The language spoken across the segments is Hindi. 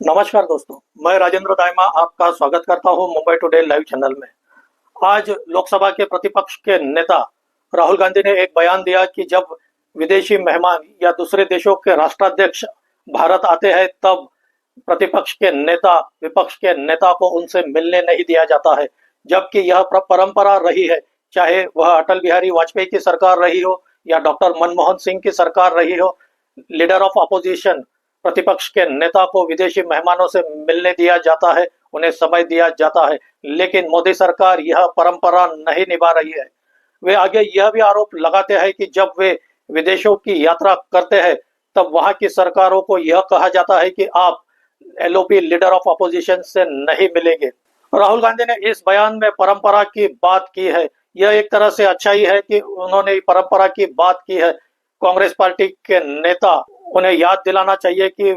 नमस्कार दोस्तों, मैं राजेंद्र दाइमा आपका स्वागत करता हूं मुंबई टुडे लाइव चैनल में। आज लोकसभा के प्रतिपक्ष के नेता राहुल गांधी ने एक बयान दिया कि जब विदेशी मेहमान या दूसरे देशों के राष्ट्राध्यक्ष भारत आते हैं तब प्रतिपक्ष के नेता विपक्ष के नेता को उनसे मिलने नहीं दिया जाता है, जबकि यह परंपरा रही है। चाहे वह अटल बिहारी वाजपेयी की सरकार रही हो या डॉक्टर मनमोहन सिंह की सरकार रही हो, लीडर ऑफ अपोजिशन प्रतिपक्ष के नेता को विदेशी मेहमानों से मिलने दिया जाता है, उन्हें समय दिया जाता है। लेकिन मोदी सरकार यह परंपरा नहीं निभा रही है। वे आगे यह भी आरोप लगाते हैं कि जब वे विदेशों की यात्रा करते हैं तब वहां की सरकारों को यह कहा जाता है कि आप एलओपी लीडर ऑफ अपोजिशन से नहीं मिलेंगे। राहुल गांधी ने इस बयान में परंपरा की बात की है। यह एक तरह से अच्छा ही है कि उन्होंने परंपरा की बात की है। कांग्रेस पार्टी के नेता उन्हें याद दिलाना चाहिए कि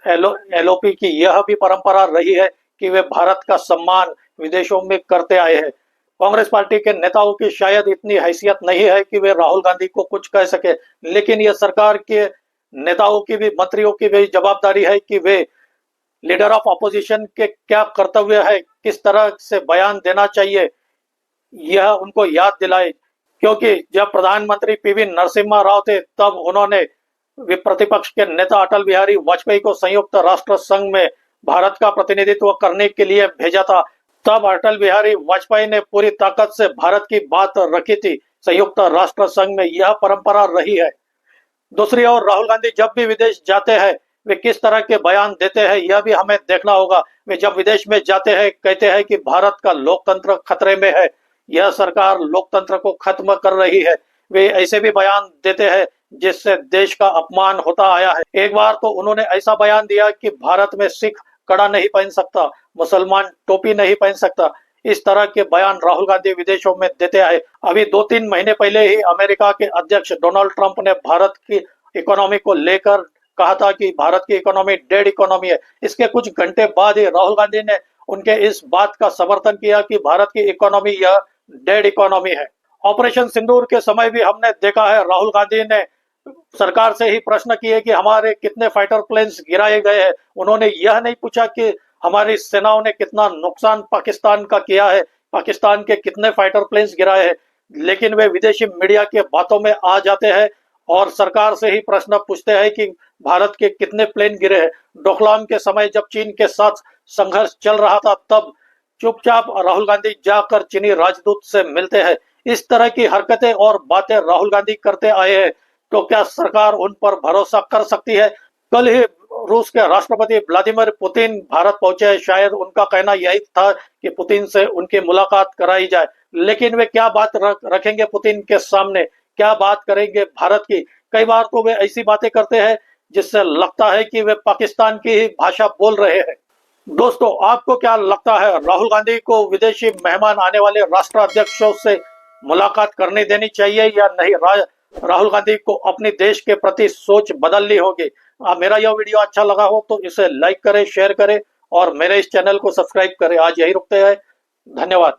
एलओपी की यह भी परंपरा रही है कि वे भारत का सम्मान विदेशों में करते आए हैं। कांग्रेस पार्टी के नेताओं की शायद इतनी हैसियत नहीं है कि वे राहुल गांधी को कुछ कह सके, लेकिन यह सरकार के नेताओं की भी, मंत्रियों की भी जवाबदारी है कि वे लीडर ऑफ अपोजिशन के क्या कर्तव्य है, किस तरह से बयान देना चाहिए, यह उनको याद दिलाए। क्योंकि जब प्रधानमंत्री पीवी नरसिम्हा राव थे तब उन्होंने प्रतिपक्ष के नेता अटल बिहारी वाजपेयी को संयुक्त राष्ट्र संघ में भारत का प्रतिनिधित्व करने के लिए भेजा था। तब अटल बिहारी वाजपेयी ने पूरी ताकत से भारत की बात रखी थी संयुक्त राष्ट्र संघ में। यह परंपरा रही है। दूसरी ओर राहुल गांधी जब भी विदेश जाते हैं वे किस तरह के बयान देते हैं यह भी हमें देखना होगा। वे जब विदेश में जाते हैं कहते हैं कि भारत का लोकतंत्र खतरे में है, यह सरकार लोकतंत्र को खत्म कर रही है। वे ऐसे भी बयान देते हैं जिससे देश का अपमान होता आया है। एक बार तो उन्होंने ऐसा बयान दिया कि भारत में सिख कड़ा नहीं पहन सकता, मुसलमान टोपी नहीं पहन सकता। इस तरह के बयान राहुल गांधी विदेशों में देते आए। अभी 2-3 महीने पहले ही अमेरिका के अध्यक्ष डोनाल्ड ट्रंप ने भारत की इकोनॉमी को लेकर कहा था कि भारत की इकोनॉमी डेड इकोनॉमी है। इसके कुछ घंटे बाद ही राहुल गांधी ने उनके इस बात का समर्थन किया कि भारत की इकोनॉमी यह डेड इकोनॉमी है। ऑपरेशन सिंदूर के समय भी हमने देखा है राहुल गांधी ने सरकार से ही प्रश्न किए कि हमारे कितने फाइटर प्लेन्स गिराए गए हैं। उन्होंने यह नहीं पूछा कि हमारी सेनाओं ने कितना नुकसान पाकिस्तान का किया है, पाकिस्तान के कितने फाइटर प्लेन्स गिराए हैं। लेकिन वे विदेशी मीडिया के बातों में आ जाते हैं और सरकार से ही प्रश्न पूछते हैं कि भारत के कितने प्लेन गिरे हैं। डोकलाम के समय जब चीन के साथ संघर्ष चल रहा था तब चुपचाप राहुल गांधी जाकर चीनी राजदूत से मिलते हैं। इस तरह की हरकतें और बातें राहुल गांधी करते आए हैं, तो क्या सरकार उन पर भरोसा कर सकती है? कल ही रूस के राष्ट्रपति व्लादिमीर पुतिन भारत पहुंचे। शायद उनका कहना यही था कि पुतिन से उनकी मुलाकात कराई जाए, लेकिन वे क्या बात रखेंगे पुतिन के सामने, क्या बात करेंगे भारत की? कई बार तो वे ऐसी बातें करते हैं जिससे लगता है कि वे पाकिस्तान की ही भाषा बोल रहे हैं। दोस्तों, आपको क्या लगता है, राहुल गांधी को विदेशी मेहमान आने वाले राष्ट्राध्यक्षों से मुलाकात करने देनी चाहिए या नहीं? राहुल गांधी को अपने देश के प्रति सोच बदलनी होगी। मेरा यह वीडियो अच्छा लगा हो तो इसे लाइक करें, शेयर करें और मेरे इस चैनल को सब्सक्राइब करें। आज यही रुकते हैं। धन्यवाद।